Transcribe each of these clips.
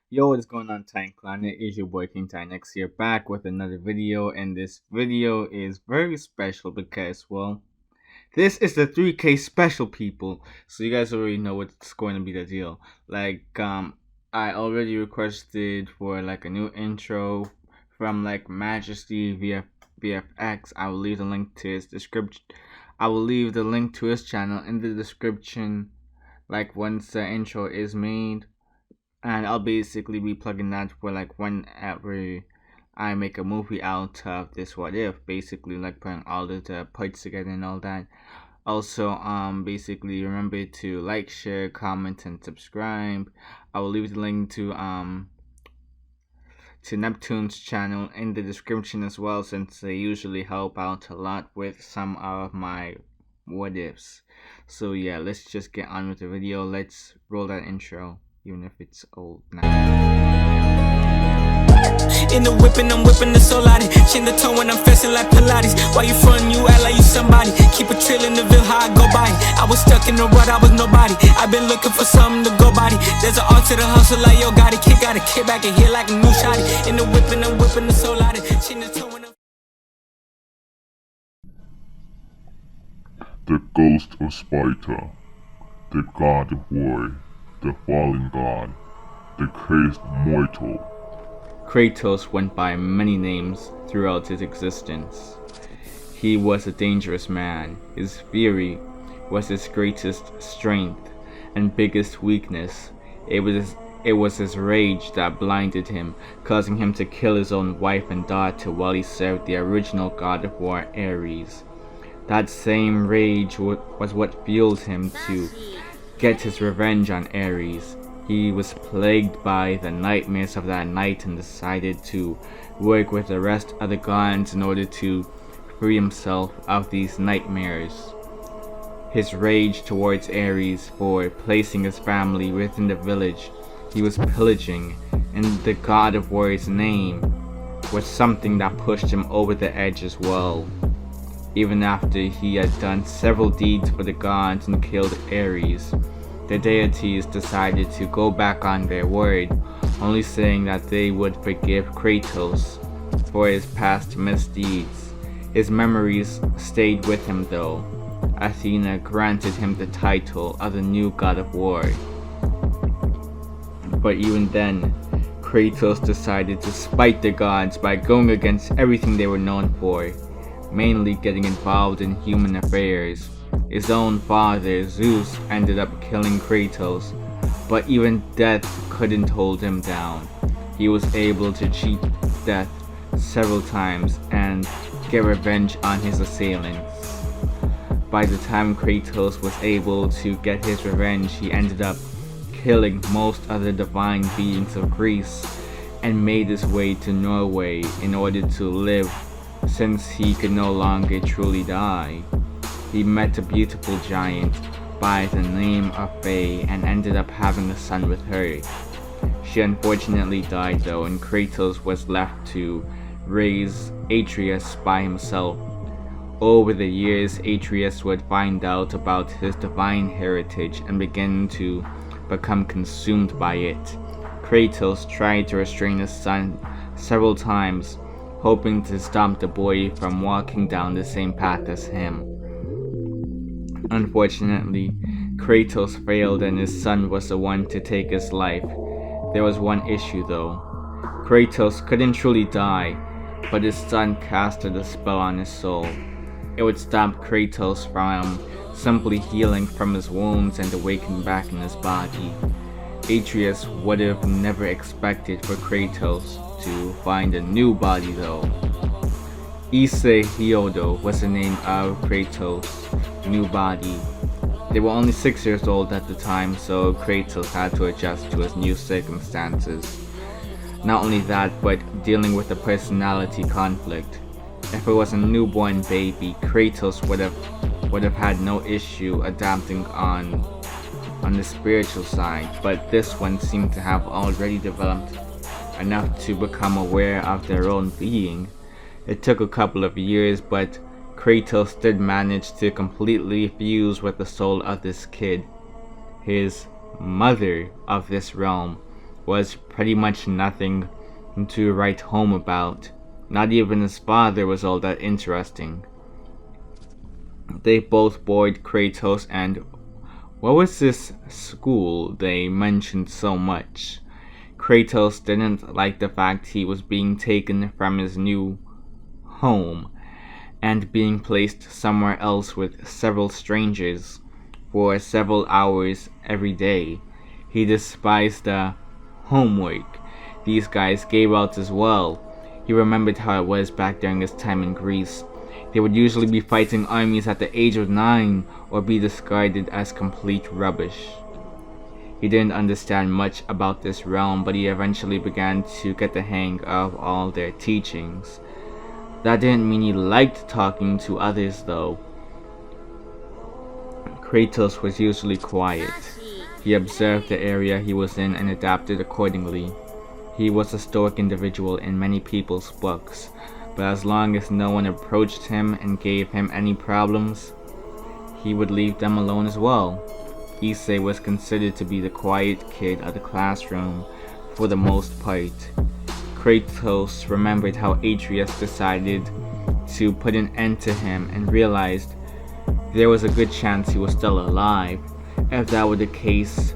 Yo, what's going on, Time Clan? It is your boy King Tynex here, back with another video, and this video is very special because, well, this is the 3K special, people. So you guys already know what's going to be the deal. I already requested for like a new intro from like Majesty VFX. I will leave the link to his description. I will leave the link to his channel in the description, like once the intro is made, and I'll basically be plugging that for like whenever I make a movie out of this what if, basically like putting all of the parts together and all that. Also, basically remember to like, share, comment, and subscribe. I will leave the link to Neptune's channel in the description as well, since they usually help out a lot with some of my what ifs. So yeah, let's just get on with the video. Let's roll that intro, even if it's old now. In the whipping, I'm whipping the soul out it. Chin the tone when I'm flexing like Pilates. Why you frontin', you act like you somebody. Keep a trail in the ville, how I go by. I was stuck in the rut, I was nobody. I've been looking for something to go body. There's an art to the hustle like yo, got it. Kid got a kid back and here like a new shotty. In the whipping, I'm whipping the soul out it. Chin the tone when I'm The ghost of Sparta, the god of war, the fallen god, the cursed mortal. Kratos went by many names throughout his existence. He was a dangerous man. His fury was his greatest strength and biggest weakness. It was his rage that blinded him, causing him to kill his own wife and daughter while he served the original god of war, Ares. That same rage was what fueled him to get his revenge on Ares. He was plagued by the nightmares of that night and decided to work with the rest of the gods in order to free himself of these nightmares. His rage towards Ares for placing his family within the village he was pillaging in the god of war's name was something that pushed him over the edge as well. Even after he had done several deeds for the gods and killed Ares, the deities decided to go back on their word, only saying that they would forgive Kratos for his past misdeeds. His memories stayed with him though. Athena granted him the title of the new god of war. But even then, Kratos decided to spite the gods by going against everything they were known for, mainly getting involved in human affairs. His own father, Zeus, ended up killing Kratos, but even death couldn't hold him down. He was able to cheat death several times and get revenge on his assailants. By the time Kratos was able to get his revenge, he ended up killing most of the divine beings of Greece and made his way to Norway in order to live, since he could no longer truly die. He met a beautiful giant by the name of Faye and ended up having a son with her. She unfortunately died though, and Kratos was left to raise Atreus by himself. Over the years, Atreus would find out about his divine heritage and begin to become consumed by it. Kratos tried to restrain his son several times, hoping to stop the boy from walking down the same path as him. Unfortunately, Kratos failed and his son was the one to take his life. There was one issue though. Kratos couldn't truly die, but his son casted a spell on his soul. It would stop Kratos from simply healing from his wounds and awakening back in his body. Atreus would have never expected for Kratos to find a new body though. Issei was the name of Kratos' new body. They were only 6 years old at the time, so Kratos had to adjust to his new circumstances. Not only that, but dealing with a personality conflict. If it was a newborn baby, Kratos would have had no issue adapting on the spiritual side, but this one seemed to have already developed enough to become aware of their own being. It took a couple of years, but Kratos did manage to completely fuse with the soul of this kid. His mother of this realm was pretty much nothing to write home about. Not even his father was all that interesting. They both bored Kratos, and what was this school they mentioned so much? Kratos didn't like the fact he was being taken from his new home and being placed somewhere else with several strangers for several hours every day. He despised the homework these guys gave out as well. He remembered how it was back during his time in Greece. They would usually be fighting armies at the age of 9 or be discarded as complete rubbish. He didn't understand much about this realm, but he eventually began to get the hang of all their teachings. That didn't mean he liked talking to others though. Kratos was usually quiet. He observed the area he was in and adapted accordingly. He was a stoic individual in many people's books, but as long as no one approached him and gave him any problems, he would leave them alone as well. Issei was considered to be the quiet kid of the classroom for the most part. Kratos remembered how Atreus decided to put an end to him and realized there was a good chance he was still alive. If that were the case,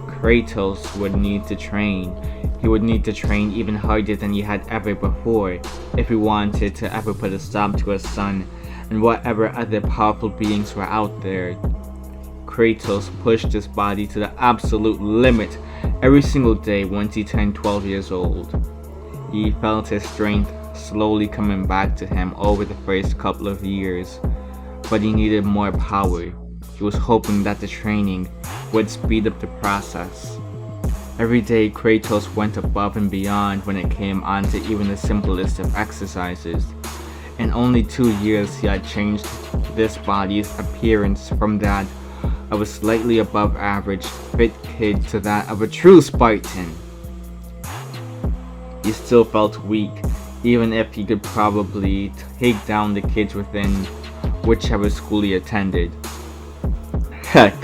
Kratos would need to train. He would need to train even harder than he had ever before if he wanted to ever put a stop to his son and whatever other powerful beings were out there. Kratos pushed his body to the absolute limit every single day once he turned 12 years old. He felt his strength slowly coming back to him over the first couple of years, but he needed more power. He was hoping that the training would speed up the process. Every day Kratos went above and beyond when it came on to even the simplest of exercises. In only 2 years he had changed this body's appearance from that of a slightly above average fit kid to that of a true Spartan. He still felt weak, even if he could probably take down the kids within whichever school he attended. Heck,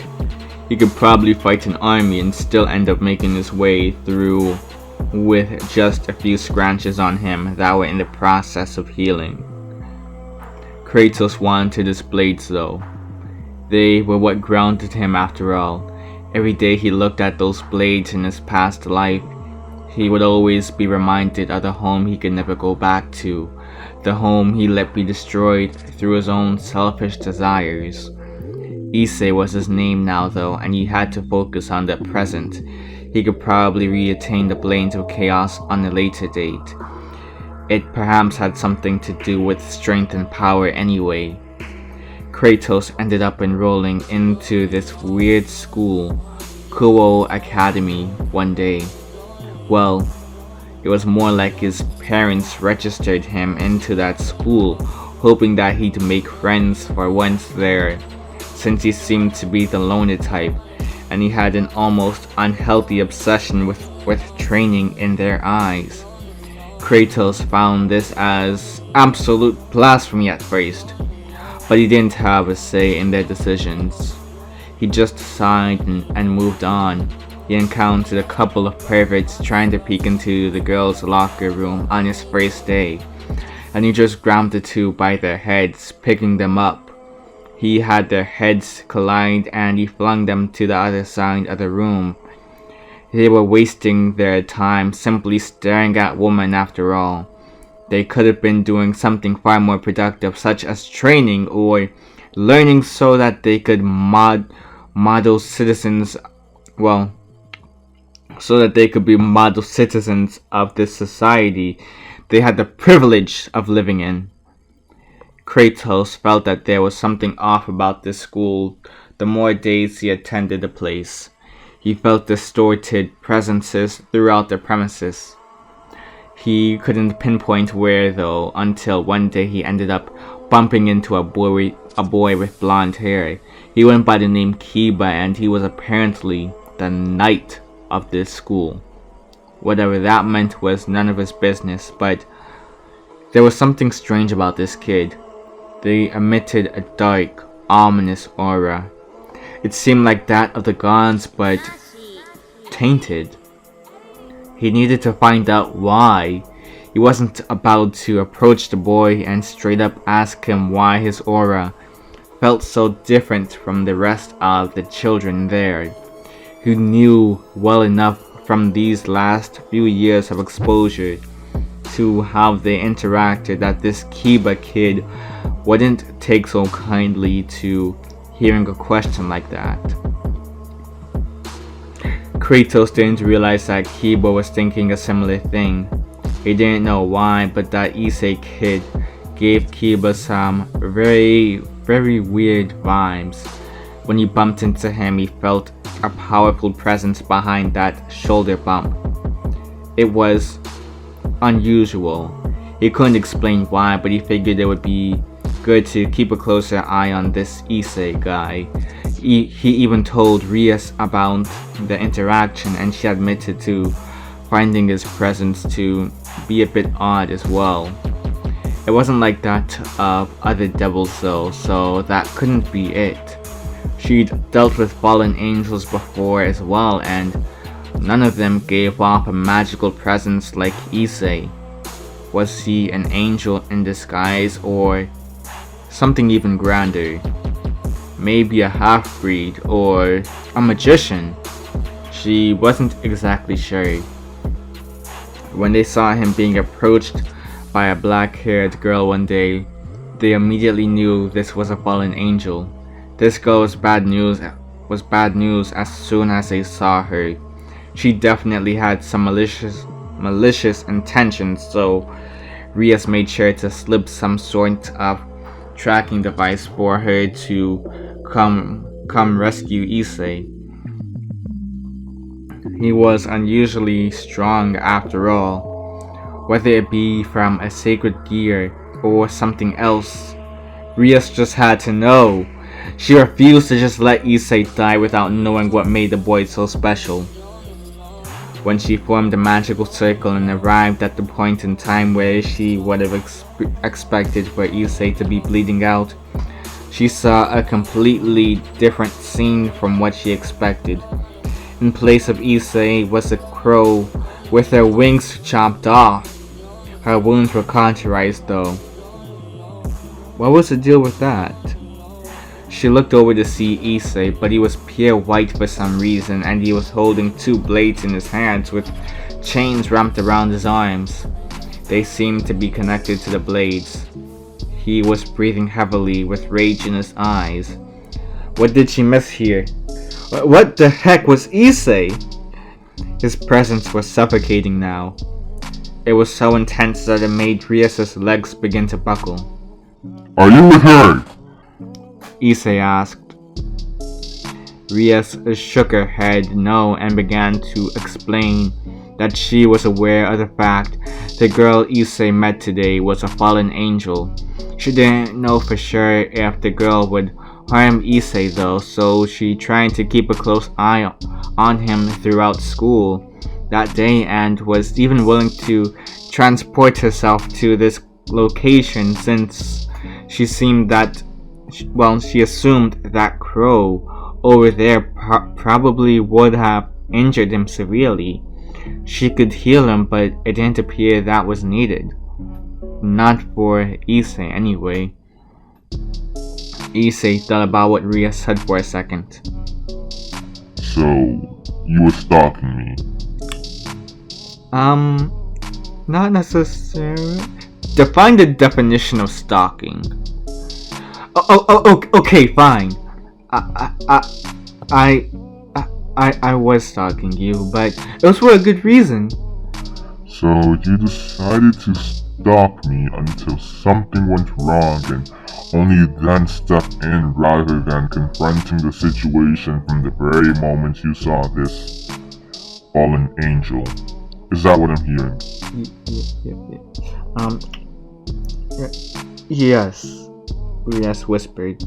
he could probably fight an army and still end up making his way through with just a few scratches on him that were in the process of healing. Kratos wanted his blades though. They were what grounded him after all. Every day he looked at those blades in his past life, he would always be reminded of the home he could never go back to, the home he let be destroyed through his own selfish desires. Issei was his name now though, and he had to focus on the present. He could probably reattain the Blades of Chaos on a later date. It perhaps had something to do with strength and power anyway. Kratos ended up enrolling into this weird school, Kuo Academy, one day. Well, it was more like his parents registered him into that school, hoping that he'd make friends for once there, since he seemed to be the loner type, and he had an almost unhealthy obsession with training in their eyes. Kratos found this as absolute blasphemy at first, but he didn't have a say in their decisions. He just sighed and moved on. He encountered a couple of perverts trying to peek into the girls' locker room on his first day, and he just grabbed the two by their heads, picking them up. He had their heads collide and he flung them to the other side of the room. They were wasting their time simply staring at women after all. They could have been doing something far more productive, such as training or learning so that they could model citizens, so that they could be model citizens of this society they had the privilege of living in. Kratos felt that there was something off about this school the more days he attended the place. He felt distorted presences throughout the premises. He couldn't pinpoint where though, until one day he ended up bumping into a boy with blonde hair. He went by the name Kiba, and he was apparently the knight of this school. Whatever that meant was none of his business, but there was something strange about this kid. They emitted a dark, ominous aura. It seemed like that of the gods, but tainted. He needed to find out why. He wasn't about to approach the boy and straight up ask him why his aura felt so different from the rest of the children there, who knew well enough from these last few years of exposure to how they interacted that this Kiba kid wouldn't take so kindly to hearing a question like that. Kratos didn't realize that Kiba was thinking a similar thing. He didn't know why, but that Issei kid gave Kiba some very weird vibes. When he bumped into him, he felt a powerful presence behind that shoulder bump. It was unusual. He couldn't explain why, but he figured it would be good to keep a closer eye on this Issei guy. He even told Rias about the interaction, and she admitted to finding his presence to be a bit odd as well. It wasn't like that of other devils though, so that couldn't be it. She'd dealt with fallen angels before as well, and none of them gave off a magical presence like Issei. Was he an angel in disguise, or something even grander? Maybe a half-breed or a magician? She wasn't exactly sure. When they saw him being approached by a black-haired girl one day, they immediately knew this was a fallen angel. This girl was bad news as soon as they saw her. She definitely had some malicious intentions, so Rias made sure to slip some sort of tracking device for her to come rescue Issei. He was unusually strong after all, whether it be from a sacred gear or something else. Rias just had to know. She refused to just let Issei die without knowing what made the boy so special. When she formed a magical circle and arrived at the point in time where she would have expected for Issei to be bleeding out, she saw a completely different scene from what she expected. In place of Issei was a crow with her wings chopped off. Her wounds were cauterized though. What was the deal with that? She looked over to see Issei, but he was pure white for some reason, and he was holding two blades in his hands with chains wrapped around his arms. They seemed to be connected to the blades. He was breathing heavily with rage in his eyes. What did she miss here? What the heck was Issei? His presence was suffocating now. It was so intense that it made Rias' legs begin to buckle. Are you with her? Issei asked. Rias shook her head no and began to explain that she was aware of the fact the girl Issei met today was a fallen angel. She didn't know for sure if the girl would harm Issei though, so she tried to keep a close eye on him throughout school that day and was even willing to transport herself to this location since she assumed that crow over there probably would have injured him severely. She could heal him, but it didn't appear that was needed. Not for Issei anyway. Issei thought about what Ria said for a second. So, you were stalking me? Not necessarily. Define the definition of stalking. Okay, fine. I was stalking you, but it was for a good reason. So you decided to stalk me until something went wrong and only then stepped in rather than confronting the situation from the very moment you saw this fallen angel. Is that what I'm hearing? Yes. Rias whispered.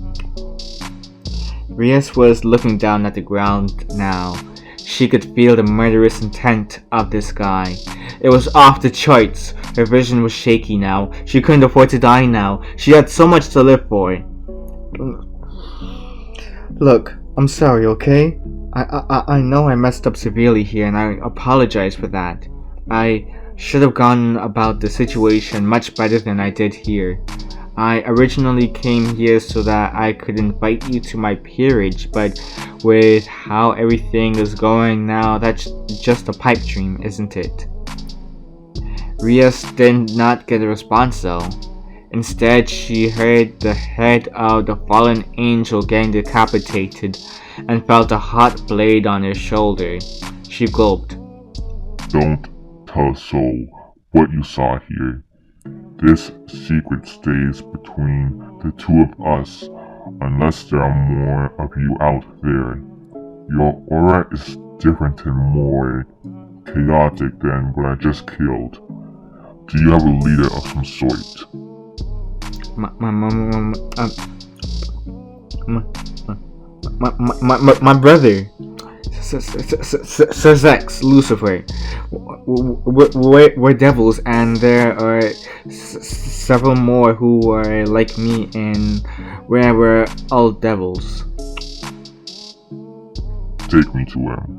Rias was looking down at the ground now. She could feel the murderous intent of this guy. It was off the charts. Her vision was shaky now. She couldn't afford to die now. She had so much to live for. Look, I'm sorry, okay? I know I messed up severely here and I apologize for that. I should have gone about the situation much better than I did here. I originally came here so that I could invite you to my peerage, but with how everything is going now, that's just a pipe dream, isn't it? Rias did not get a response though. Instead, she heard the head of the fallen angel getting decapitated and felt a hot blade on her shoulder. She gulped. Don't tell a soul what you saw here. This secret stays between the two of us unless there are more of you out there. Your aura is different and more chaotic than what I just killed. Do you have a leader of some sort? My brother, Sex, Lucifer. We're devils, and there are several more who are like me, and we're all devils. Take me to him.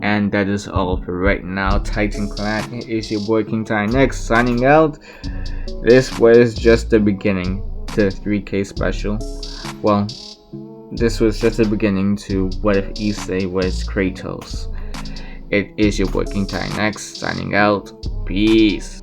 And that is all for right now. Titan Clan, it is your boy King Next signing out. This was just the beginning to the 3K special. Well, this was just the beginning to what if Issei was Kratos. It is your boy King Next signing out. Peace.